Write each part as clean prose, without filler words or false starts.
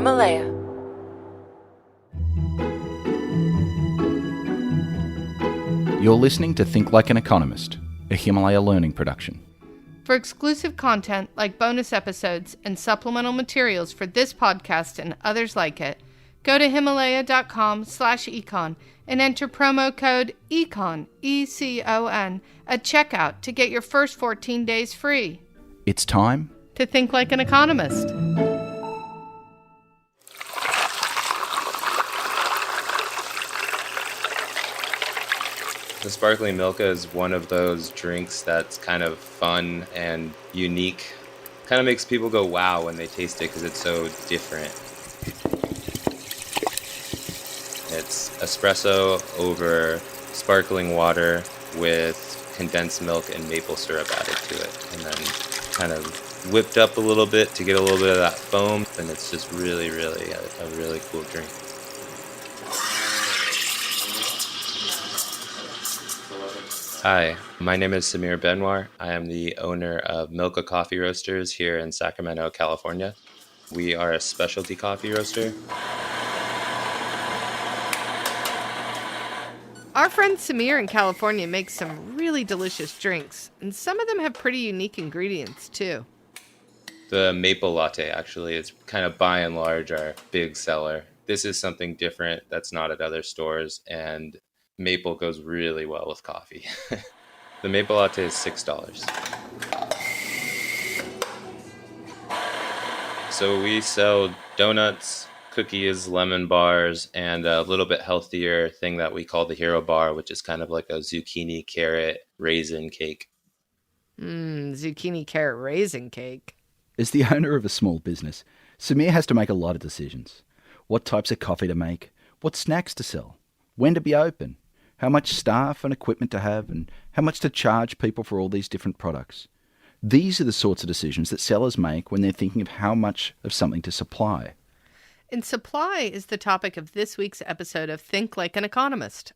Himalaya. You're listening to Think Like an Economist, a Himalaya learning production. For exclusive content like bonus episodes and supplemental materials for this podcast and others like it, go to himalaya.com/econ and enter promo code ECON, E-C-O-N, at checkout to get your first 14 days free. It's time To think like an economist. The sparkling Milka is one of those drinks that's kind of fun and unique. Kind of makes people go wow when they taste it because it's so different. It's espresso over sparkling water with condensed milk and maple syrup added to it. And then kind of whipped up a little bit to get a little bit of that foam. And it's just really, really a really cool drink. Hi, my name is Samir Benwar. I am the owner of Milka Coffee Roasters here in Sacramento, California. We are a specialty coffee roaster. Our friend Samir in California makes some really delicious drinks, and some of them have pretty unique ingredients too. The maple latte actually is kind of by and large our big seller. This is something different that's not at other stores, and maple goes really well with coffee. The maple latte is $6. So we sell donuts, cookies, lemon bars, and a little bit healthier thing that we call the hero bar, which is kind of like a zucchini, carrot, raisin cake. Zucchini carrot raisin cake. As the owner of a small business, Samir has to make a lot of decisions. What types of coffee to make, what snacks to sell, when to be open, how much staff and equipment to have, and how much to charge people for all these different products. These are the sorts of decisions that sellers make when they're thinking of how much of something to supply. And supply is the topic of this week's episode of Think Like an Economist.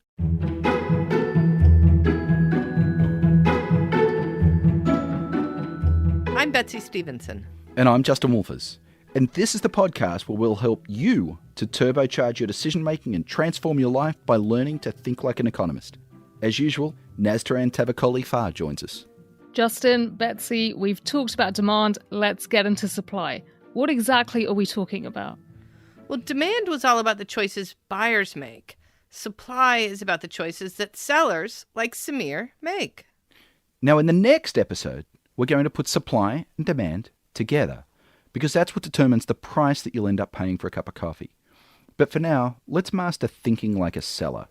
I'm Betsy Stevenson. And I'm Justin Wolfers. And this is the podcast where we'll help you to turbocharge your decision-making and transform your life by learning to think like an economist. As usual, Naztaran Tavakoli Farr joins us. Justin, Betsy, we've talked about demand. Let's get into supply. What exactly are we talking about? Well, demand was all about the choices buyers make. Supply is about the choices that sellers, like Samir, make. Now, in the next episode, we're going to put supply and demand together, because that's what determines the price that you'll end up paying for a cup of coffee. But for now, let's master thinking like a seller.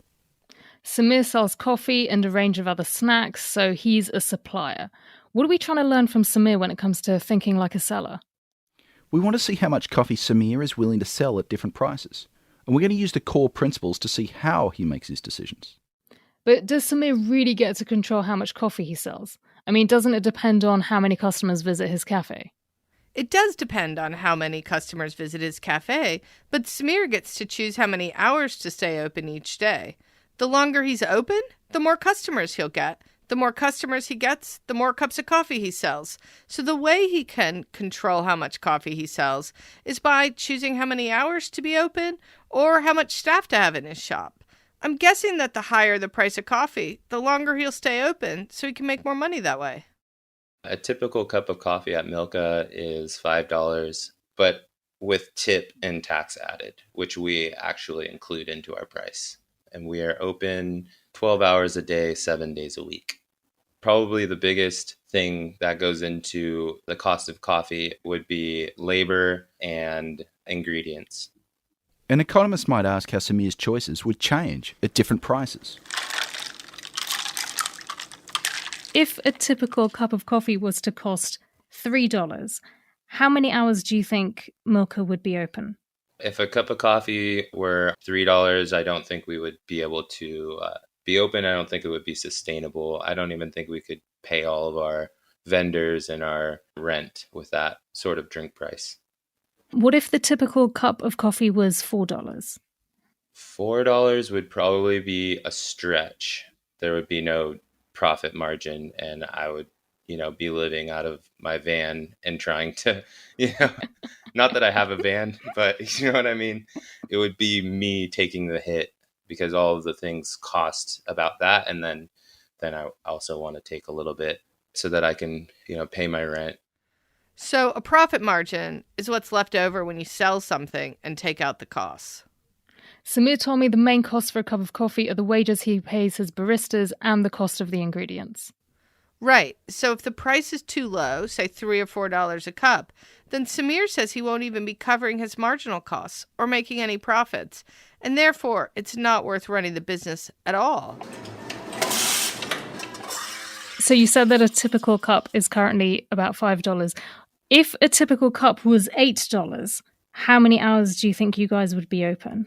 Samir sells coffee and a range of other snacks, so he's a supplier. What are we trying to learn from Samir when it comes to thinking like a seller? We want to see how much coffee Samir is willing to sell at different prices. And we're going to use the core principles to see how he makes his decisions. But does Samir really get to control how much coffee he sells? I mean, doesn't it depend on how many customers visit his cafe? It does depend on how many customers visit his cafe, but Samir gets to choose how many hours to stay open each day. The longer he's open, the more customers he'll get. The more customers he gets, the more cups of coffee he sells. So the way he can control how much coffee he sells is by choosing how many hours to be open or how much staff to have in his shop. I'm guessing that the higher the price of coffee, the longer he'll stay open, so he can make more money that way. A typical cup of coffee at Milka is $5, but with tip and tax added, which we actually include into our price. And we are open 12 hours a day, 7 days a week. Probably the biggest thing that goes into the cost of coffee would be labor and ingredients. An economist might ask how Samir's choices would change at different prices. If a typical cup of coffee was to cost $3, how many hours do you think Milka would be open? If a cup of coffee were $3, I don't think we would be able to be open. I don't think it would be sustainable. I don't even think we could pay all of our vendors and our rent with that sort of drink price. What if the typical cup of coffee was $4? $4 would probably be a stretch. There would be no profit margin, and I would, be living out of my van and trying to, Not that I have a van, but you know what I mean? It would be me taking the hit because all of the things cost about that. And then I also want to take a little bit so that I can, pay my rent. So a profit margin is what's left over when you sell something and take out the costs. Samir told me the main costs for a cup of coffee are the wages he pays his baristas and the cost of the ingredients. Right. So if the price is too low, say $3 or $4 a cup, then Samir says he won't even be covering his marginal costs or making any profits, and therefore it's not worth running the business at all. So you said that a typical cup is currently about $5. If a typical cup was $8, how many hours do you think you guys would be open?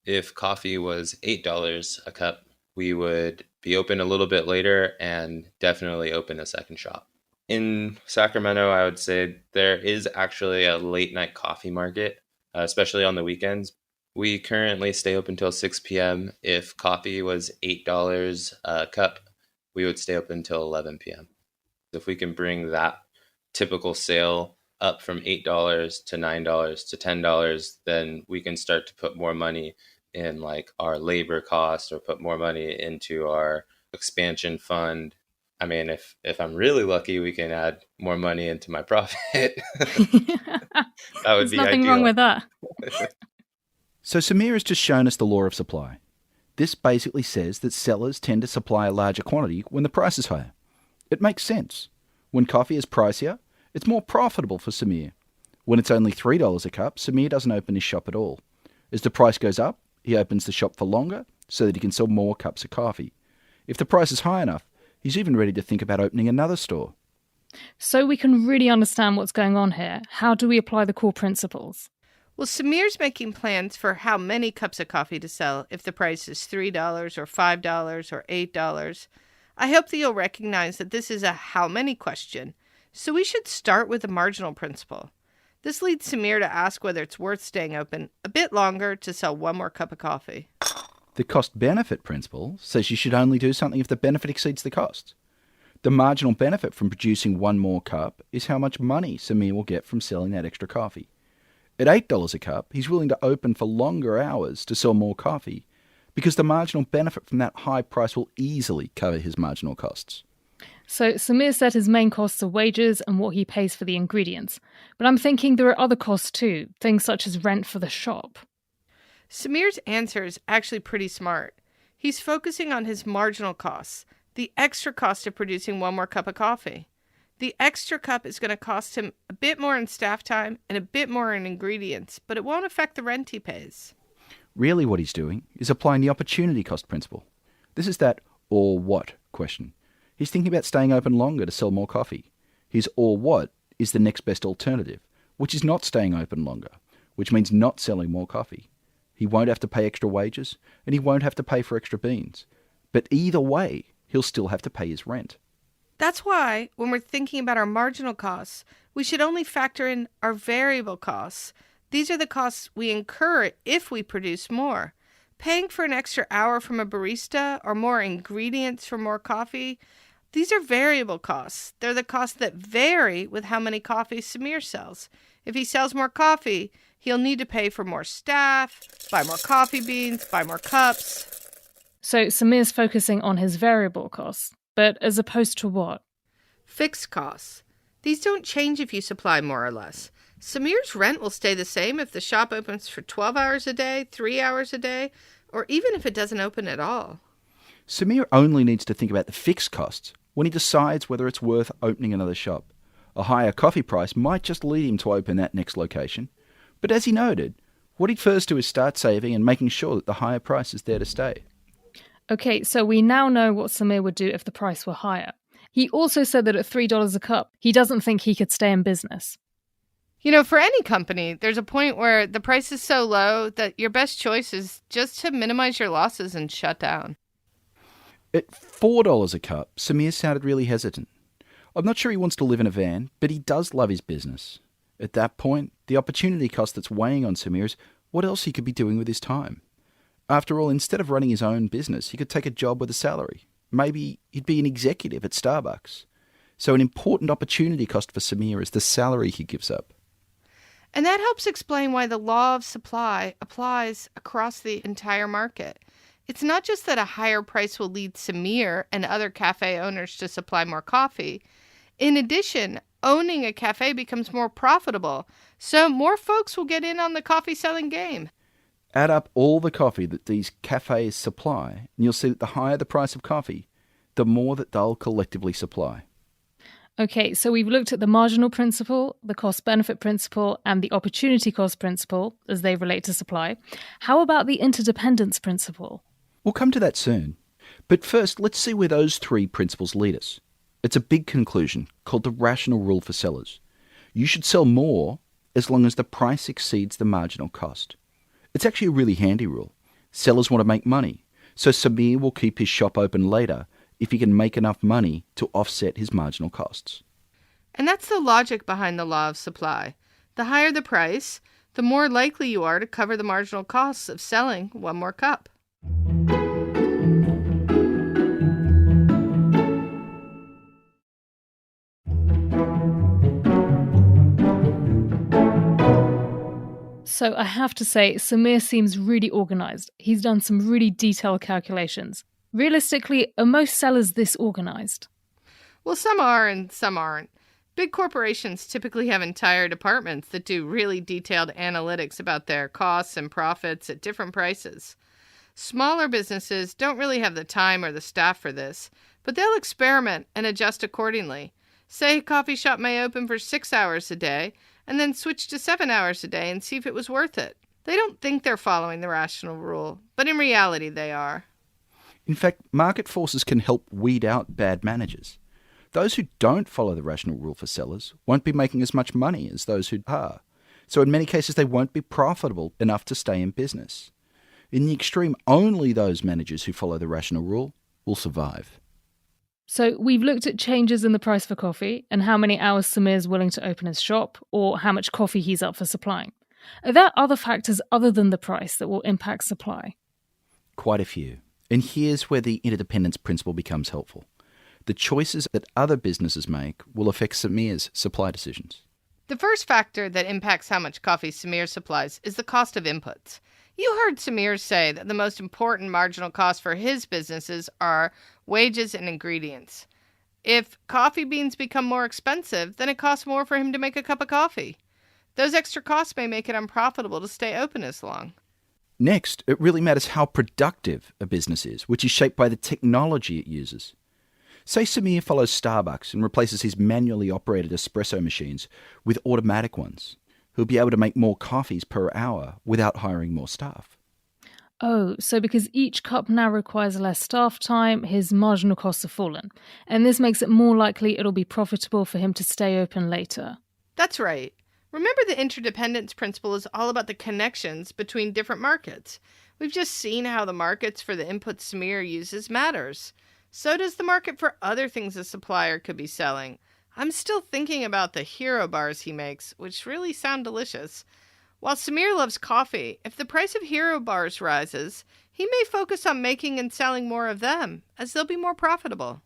If coffee was $8 a cup, we would be open a little bit later and definitely open a second shop. In Sacramento, I would say there is actually a late night coffee market, especially on the weekends. We currently stay open till 6 p.m. If coffee was $8 a cup, we would stay open till 11 p.m. If we can bring that typical sale up from $8 to $9 to $10, then we can start to put more money in like our labor costs or put more money into our expansion fund. I mean, if I'm really lucky, we can add more money into my profit. That would There's be nothing ideal. wrong with that. So Samir has just shown us the law of supply. This basically says that sellers tend to supply a larger quantity when the price is higher. It makes sense. When coffee is pricier, it's more profitable for Samir. When it's only $3 a cup, Samir doesn't open his shop at all. As the price goes up, he opens the shop for longer so that he can sell more cups of coffee. If the price is high enough, he's even ready to think about opening another store. So we can really understand what's going on here. How do we apply the core principles? Well, Samir's making plans for how many cups of coffee to sell if the price is $3 or $5 or $8. I hope that you'll recognize that this is a how many question. So we should start with the marginal principle. This leads Samir to ask whether it's worth staying open a bit longer to sell one more cup of coffee. The cost-benefit principle says you should only do something if the benefit exceeds the cost. The marginal benefit from producing one more cup is how much money Samir will get from selling that extra coffee. At $8 a cup, he's willing to open for longer hours to sell more coffee because the marginal benefit from that high price will easily cover his marginal costs. So Samir said his main costs are wages and what he pays for the ingredients. But I'm thinking there are other costs too, things such as rent for the shop. Samir's answer is actually pretty smart. He's focusing on his marginal costs, the extra cost of producing one more cup of coffee. The extra cup is going to cost him a bit more in staff time and a bit more in ingredients, but it won't affect the rent he pays. Really what he's doing is applying the opportunity cost principle. This is that or what question. He's thinking about staying open longer to sell more coffee. His or what is the next best alternative, which is not staying open longer, which means not selling more coffee. He won't have to pay extra wages, and he won't have to pay for extra beans. But either way, he'll still have to pay his rent. That's why, when we're thinking about our marginal costs, we should only factor in our variable costs. These are the costs we incur if we produce more. Paying for an extra hour from a barista or more ingredients for more coffee, these are variable costs. They're the costs that vary with how many coffees Samir sells. If he sells more coffee, he'll need to pay for more staff, buy more coffee beans, buy more cups. So Samir's focusing on his variable costs, but as opposed to what? Fixed costs. These don't change if you supply more or less. Samir's rent will stay the same if the shop opens for 12 hours a day, 3 hours a day, or even if it doesn't open at all. Samir only needs to think about the fixed costs when he decides whether it's worth opening another shop. A higher coffee price might just lead him to open that next location. But as he noted, what he'd first do is start saving and making sure that the higher price is there to stay. Okay, so we now know what Samir would do if the price were higher. He also said that at $3 a cup, he doesn't think he could stay in business. You know, for any company, there's a point where the price is so low that your best choice is just to minimize your losses and shut down. At $4 a cup, Samir sounded really hesitant. I'm not sure he wants to live in a van, but he does love his business. At that point, the opportunity cost that's weighing on Samir is what else he could be doing with his time. After all, instead of running his own business, he could take a job with a salary. Maybe he'd be an executive at Starbucks. So an important opportunity cost for Samir is the salary he gives up. And that helps explain why the law of supply applies across the entire market. It's not just that a higher price will lead Samir and other cafe owners to supply more coffee. In addition, owning a cafe becomes more profitable, so more folks will get in on the coffee selling game. Add up all the coffee that these cafes supply, and you'll see that the higher the price of coffee, the more that they'll collectively supply. Okay, so we've looked at the marginal principle, the cost-benefit principle, and the opportunity cost principle as they relate to supply. How about the interdependence principle? We'll come to that soon. But first, let's see where those three principles lead us. It's a big conclusion called the rational rule for sellers. You should sell more as long as the price exceeds the marginal cost. It's actually a really handy rule. Sellers want to make money, so Samir will keep his shop open later if he can make enough money to offset his marginal costs. And that's the logic behind the law of supply. The higher the price, the more likely you are to cover the marginal costs of selling one more cup. So I have to say, Samir seems really organised. He's done some really detailed calculations. Realistically, are most sellers this organised? Well, some are and some aren't. Big corporations typically have entire departments that do really detailed analytics about their costs and profits at different prices. Smaller businesses don't really have the time or the staff for this, but they'll experiment and adjust accordingly. Say a coffee shop may open for 6 hours a day, and then switch to 7 hours a day and see if it was worth it. They don't think they're following the rational rule, but in reality they are. In fact, market forces can help weed out bad managers. Those who don't follow the rational rule for sellers won't be making as much money as those who are. So in many cases they won't be profitable enough to stay in business. In the extreme, only those managers who follow the rational rule will survive. So we've looked at changes in the price for coffee and how many hours Samir's willing to open his shop or how much coffee he's up for supplying. Are there other factors other than the price that will impact supply? Quite a few. And here's where the interdependence principle becomes helpful. The choices that other businesses make will affect Samir's supply decisions. The first factor that impacts how much coffee Samir supplies is the cost of inputs. You heard Samir say that the most important marginal costs for his businesses are wages and ingredients. If coffee beans become more expensive, then it costs more for him to make a cup of coffee. Those extra costs may make it unprofitable to stay open as long. Next, it really matters how productive a business is, which is shaped by the technology it uses. Say Samir follows Starbucks and replaces his manually operated espresso machines with automatic ones. He'll be able to make more coffees per hour without hiring more staff. Oh, so because each cup now requires less staff time, his marginal costs have fallen. And this makes it more likely it'll be profitable for him to stay open later. That's right. Remember, the interdependence principle is all about the connections between different markets. We've just seen how the markets for the input Samir uses matters. So does the market for other things a supplier could be selling. I'm still thinking about the hero bars he makes, which really sound delicious. While Samir loves coffee, if the price of hero bars rises, he may focus on making and selling more of them, as they'll be more profitable.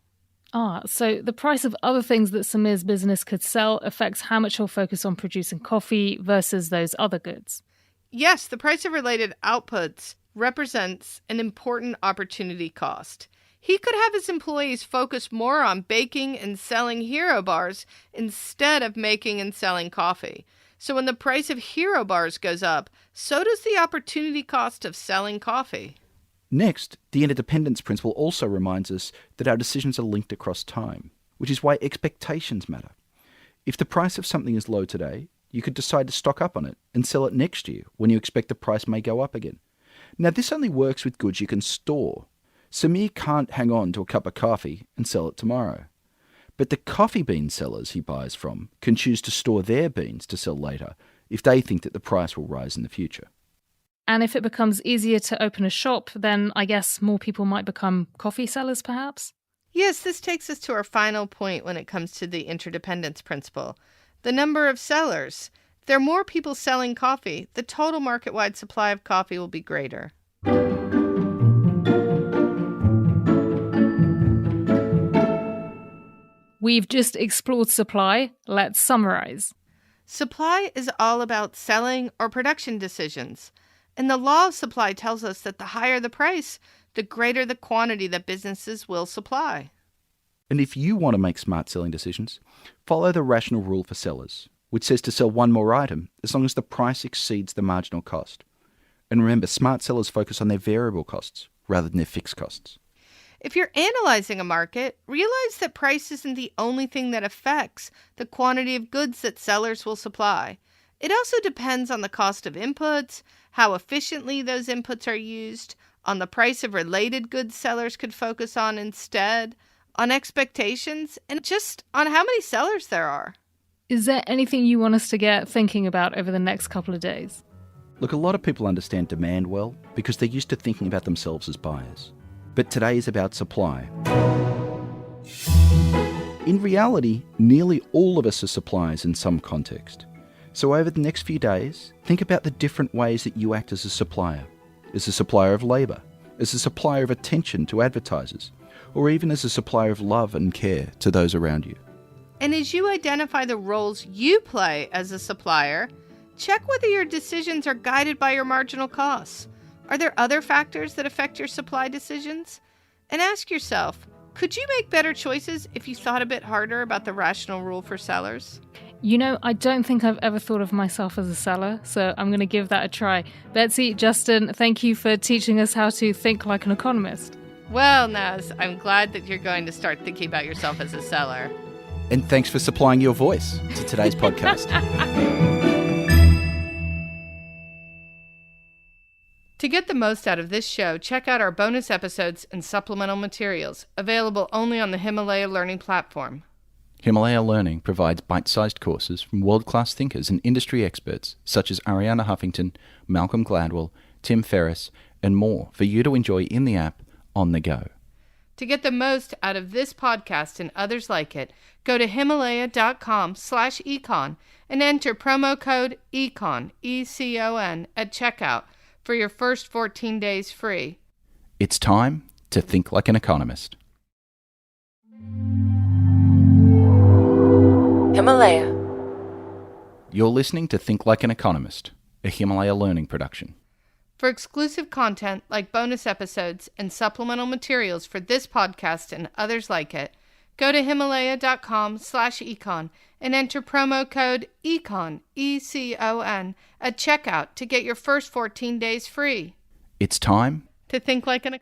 So the price of other things that Samir's business could sell affects how much he'll focus on producing coffee versus those other goods. Yes, the price of related outputs represents an important opportunity cost. He could have his employees focus more on baking and selling hero bars instead of making and selling coffee. So when the price of hero bars goes up, so does the opportunity cost of selling coffee. Next, the interdependence principle also reminds us that our decisions are linked across time, which is why expectations matter. If the price of something is low today, you could decide to stock up on it and sell it next year when you expect the price may go up again. Now, this only works with goods you can store. Samir can't hang on to a cup of coffee and sell it tomorrow. But the coffee bean sellers he buys from can choose to store their beans to sell later if they think that the price will rise in the future. And if it becomes easier to open a shop, then I guess more people might become coffee sellers, perhaps? Yes, this takes us to our final point when it comes to the interdependence principle. The number of sellers. If there are more people selling coffee, the total market-wide supply of coffee will be greater. We've just explored supply. Let's summarize. Supply is all about selling or production decisions. And the law of supply tells us that the higher the price, the greater the quantity that businesses will supply. And if you want to make smart selling decisions, follow the rational rule for sellers, which says to sell one more item as long as the price exceeds the marginal cost. And remember, smart sellers focus on their variable costs rather than their fixed costs. If you're analyzing a market, realize that price isn't the only thing that affects the quantity of goods that sellers will supply. It also depends on the cost of inputs, how efficiently those inputs are used, on the price of related goods sellers could focus on instead, on expectations, and just on how many sellers there are. Is there anything you want us to get thinking about over the next couple of days? Look, a lot of people understand demand well because they're used to thinking about themselves as buyers. But today is about supply. In reality, nearly all of us are suppliers in some context. So over the next few days, think about the different ways that you act as a supplier. As a supplier of labour, as a supplier of attention to advertisers, or even as a supplier of love and care to those around you. And as you identify the roles you play as a supplier, check whether your decisions are guided by your marginal costs. Are there other factors that affect your supply decisions? And ask yourself, could you make better choices if you thought a bit harder about the rational rule for sellers? You know, I don't think I've ever thought of myself as a seller, so I'm going to give that a try. Betsy, Justin, thank you for teaching us how to think like an economist. Well, Naz, I'm glad that you're going to start thinking about yourself as a seller. And thanks for supplying your voice to today's podcast. To get the most out of this show, check out our bonus episodes and supplemental materials, available only on the Himalaya Learning platform. Himalaya Learning provides bite-sized courses from world-class thinkers and industry experts such as Arianna Huffington, Malcolm Gladwell, Tim Ferriss, and more for you to enjoy in the app on the go. To get the most out of this podcast and others like it, go to Himalaya.com/econ and enter promo code ECON, E-C-O-N, at checkout for your first 14 days free. It's time to think like an economist. Himalaya. You're listening to Think Like an Economist, a Himalaya Learning production. For exclusive content like bonus episodes and supplemental materials for this podcast and others like it, go to Himalaya.com/econ and enter promo code ECON, E-C-O-N, at checkout to get your first 14 days free. It's time To think like an